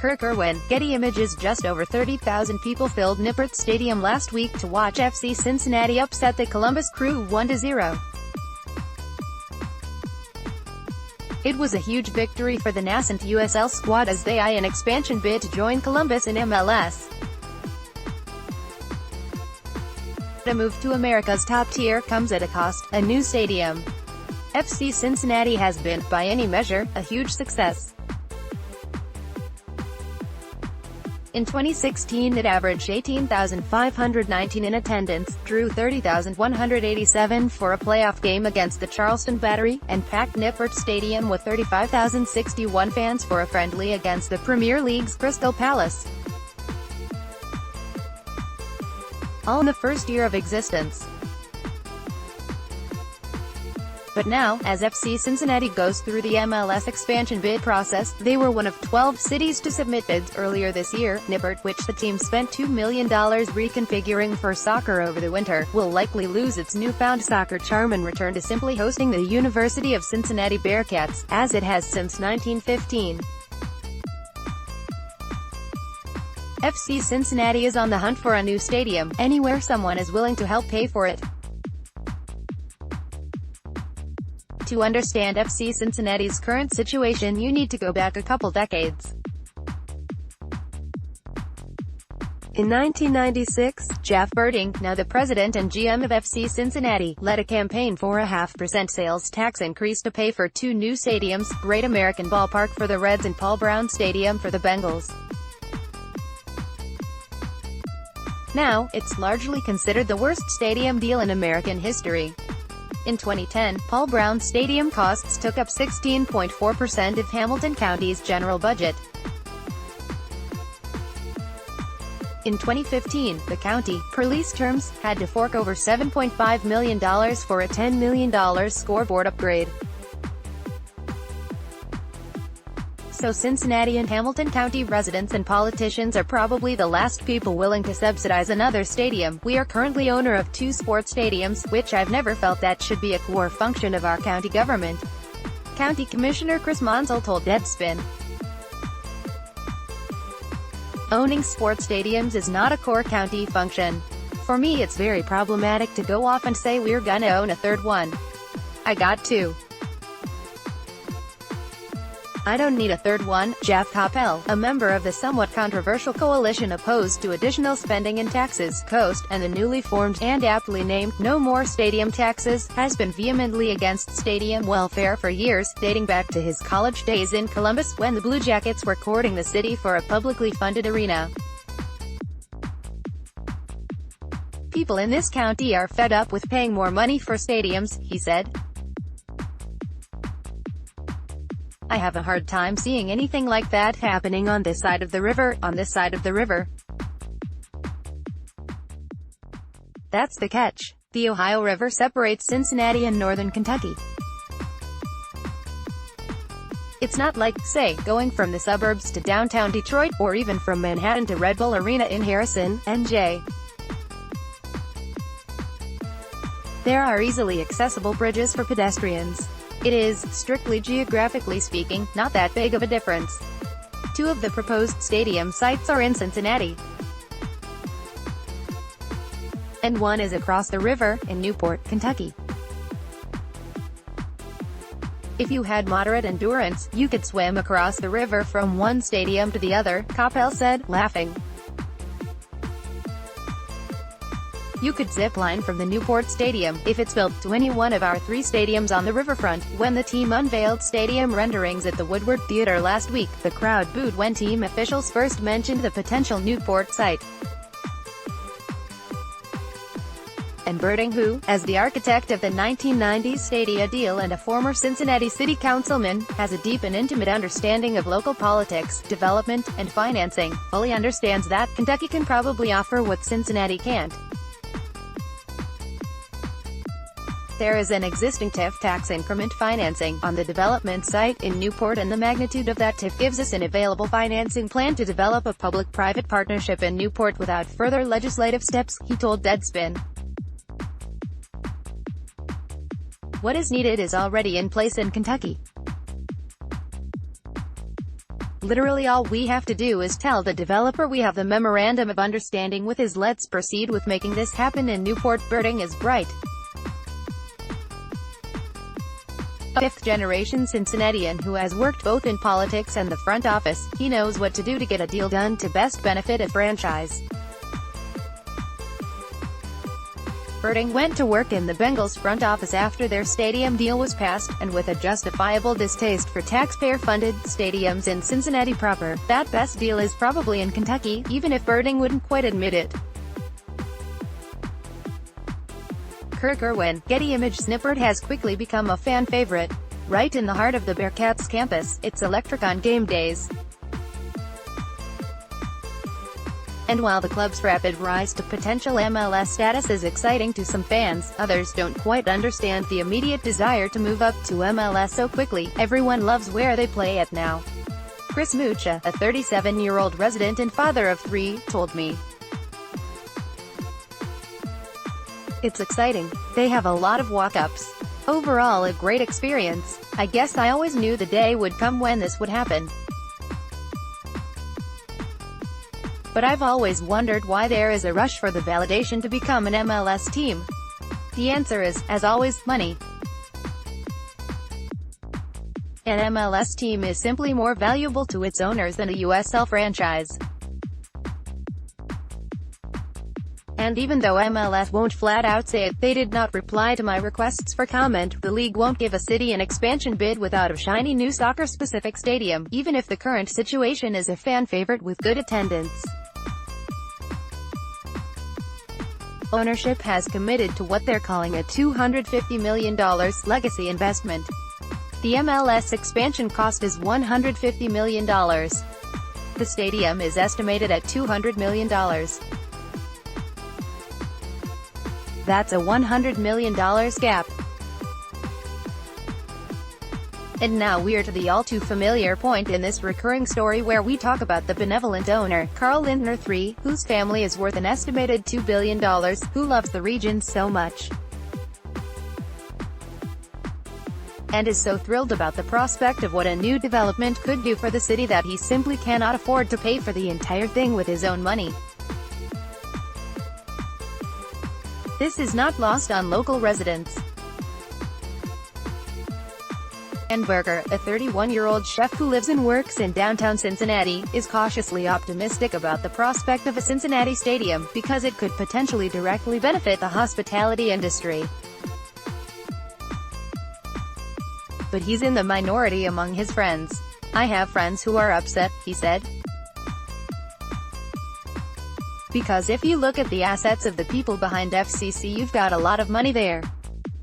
Kirk Irwin. Getty Images. Just over 30,000 people filled Nippert Stadium last week to watch FC Cincinnati upset the Columbus Crew 1-0. It was a huge victory for the nascent USL squad as they eye an expansion bid to join Columbus in MLS. The move to America's top tier comes at a cost: a new stadium. FC Cincinnati has been, by any measure, a huge success. In 2016 it averaged 18,519 in attendance, drew 30,187 for a playoff game against the Charleston Battery, and packed Nippert Stadium with 35,061 fans for a friendly against the Premier League's Crystal Palace. All in the first year of existence. But now, as FC Cincinnati goes through the MLS expansion bid process, they were one of 12 cities to submit bids earlier this year. Nippert, which the team spent $2 million reconfiguring for soccer over the winter, will likely lose its newfound soccer charm and return to simply hosting the University of Cincinnati Bearcats, as it has since 1915. FC Cincinnati is on the hunt for a new stadium, anywhere someone is willing to help pay for it. To understand FC Cincinnati's current situation, you need to go back a couple decades. In 1996, Jeff Berding, now the president and GM of FC Cincinnati, led a campaign for a 0.5% sales tax increase to pay for two new stadiums, Great American Ballpark for the Reds and Paul Brown Stadium for the Bengals. Now, it's largely considered the worst stadium deal in American history. In 2010, Paul Brown Stadium costs took up 16.4% of Hamilton County's general budget. In 2015, the county, per lease terms, had to fork over $7.5 million for a $10 million scoreboard upgrade. So Cincinnati and Hamilton County residents and politicians are probably the last people willing to subsidize another stadium. We are currently owner of two sports stadiums, which I've never felt that should be a core function of our county government. County Commissioner Chris Monsell told Deadspin. Owning sports stadiums is not a core county function. For me it's very problematic to go off and say we're gonna own a third one. I got two. I don't need a third one. Jeff Coppell, a member of the somewhat controversial coalition opposed to additional spending and taxes, COAST, and the newly formed, and aptly named, No More Stadium Taxes, has been vehemently against stadium welfare for years, dating back to his college days in Columbus, when the Blue Jackets were courting the city for a publicly funded arena. People in this county are fed up with paying more money for stadiums, he said. I have a hard time seeing anything like that happening on this side of the river, That's the catch. The Ohio River separates Cincinnati and northern Kentucky. It's not like, say, going from the suburbs to downtown Detroit, or even from Manhattan to Red Bull Arena in Harrison, NJ. There are easily accessible bridges for pedestrians. It is, strictly geographically speaking, not that big of a difference. Two of the proposed stadium sites are in Cincinnati, and one is across the river, in Newport, Kentucky. If you had moderate endurance, you could swim across the river from one stadium to the other, Coppell said, laughing. You could zip-line from the Newport Stadium, if it's built, to any one of our three stadiums on the riverfront. When the team unveiled stadium renderings at the Woodward Theater last week, the crowd booed when team officials first mentioned the potential Newport site. And Berding, who, as the architect of the 1990s Stadia deal and a former Cincinnati city councilman, has a deep and intimate understanding of local politics, development, and financing, fully understands that Kentucky can probably offer what Cincinnati can't. There is an existing TIF tax increment financing on the development site in Newport, and the magnitude of that TIF gives us an available financing plan to develop a public-private partnership in Newport without further legislative steps, he told Deadspin. What is needed is already in place in Kentucky. Literally all we have to do is tell the developer we have the memorandum of understanding with his. Let's proceed with making this happen in Newport. Birding is bright. A fifth-generation Cincinnatian who has worked both in politics and the front office, he knows what to do to get a deal done to best benefit a franchise. Birding went to work in the Bengals front office after their stadium deal was passed, and with a justifiable distaste for taxpayer-funded stadiums in Cincinnati proper, that best deal is probably in Kentucky, even if Birding wouldn't quite admit it. Kirk Irwin, Getty ImagesJust. Nippert has quickly become a fan favorite. Right in the heart of the Bearcats campus, it's electric on game days. And while the club's rapid rise to potential MLS status is exciting to some fans, others don't quite understand the immediate desire to move up to MLS so quickly. Everyone loves where they play at now. Chris Mucha, a 37-year-old resident and father of 3, told me. It's exciting. They have a lot of walk-ups. Overall a great experience. I guess I always knew the day would come when this would happen. But I've always wondered why there is a rush for the validation to become an MLS team. The answer is, as always, money. An MLS team is simply more valuable to its owners than a USL franchise. And even though MLS won't flat out say it, they did not reply to my requests for comment. The league won't give a city an expansion bid without a shiny new soccer-specific stadium, even if the current situation is a fan favorite with good attendance. Ownership has committed to what they're calling a $250 million legacy investment. The MLS expansion cost is $150 million. The stadium is estimated at $200 million. That's a $100 million gap. And now we're to the all-too-familiar point in this recurring story where we talk about the benevolent owner, Carl Lindner III, whose family is worth an estimated $2 billion, who loves the region so much and is so thrilled about the prospect of what a new development could do for the city that he simply cannot afford to pay for the entire thing with his own money. This is not lost on local residents. And Berger, a 31-year-old chef who lives and works in downtown Cincinnati, is cautiously optimistic about the prospect of a Cincinnati stadium, because it could potentially directly benefit the hospitality industry. But he's in the minority among his friends. I have friends who are upset, he said. Because if you look at the assets of the people behind FCC, you've got a lot of money there.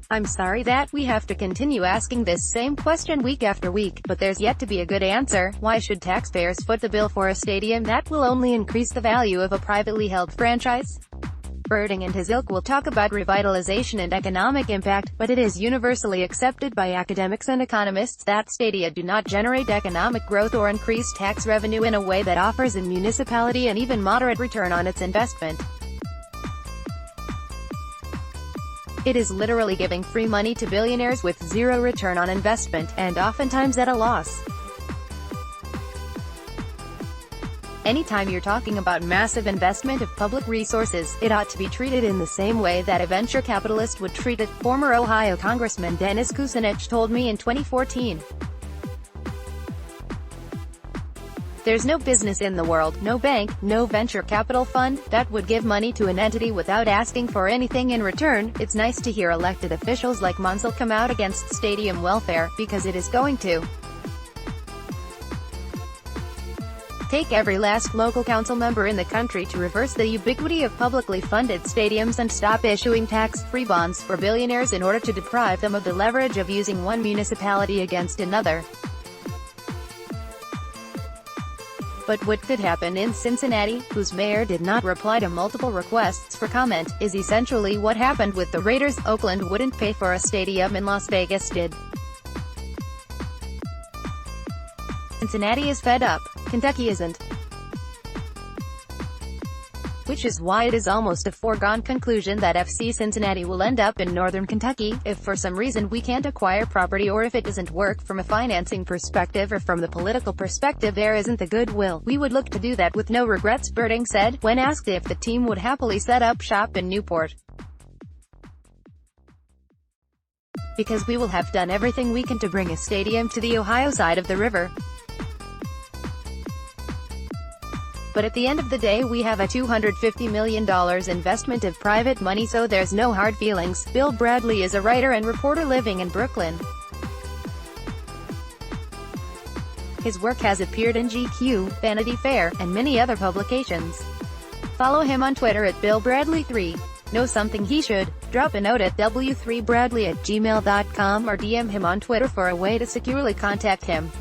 I'm sorry that we have to continue asking this same question week after week, but there's yet to be a good answer. Why should taxpayers foot the bill for a stadium that will only increase the value of a privately held franchise? Birding and his ilk will talk about revitalization and economic impact, but it is universally accepted by academics and economists that stadia do not generate economic growth or increase tax revenue in a way that offers a municipality an even moderate return on its investment. It is literally giving free money to billionaires with zero return on investment, and oftentimes at a loss. Anytime you're talking about massive investment of public resources, it ought to be treated in the same way that a venture capitalist would treat it, former Ohio Congressman Dennis Kucinich told me in 2014. There's no business in the world, no bank, no venture capital fund, that would give money to an entity without asking for anything in return. It's nice to hear elected officials like Munsell come out against stadium welfare, because it is going to take every last local council member in the country to reverse the ubiquity of publicly funded stadiums and stop issuing tax-free bonds for billionaires in order to deprive them of the leverage of using one municipality against another. But what could happen in Cincinnati, whose mayor did not reply to multiple requests for comment, is essentially what happened with the Raiders. Oakland wouldn't pay for a stadium and Las Vegas did. Cincinnati is fed up. Kentucky isn't. which is why it is almost a foregone conclusion that FC Cincinnati will end up in northern Kentucky. If for some reason we can't acquire property, or if it doesn't work from a financing perspective or from the political perspective, there isn't the goodwill, we would look to do that with no regrets, Birding said, when asked if the team would happily set up shop in Newport. Because we will have done everything we can to bring a stadium to the Ohio side of the river. But at the end of the day, we have a $250 million investment of private money, so there's no hard feelings. Bill Bradley is a writer and reporter living in Brooklyn. His work has appeared in GQ, Vanity Fair, and many other publications. Follow him on Twitter at BillBradley3. Know something he should? Drop a note at w3bradley@gmail.com or DM him on Twitter for a way to securely contact him.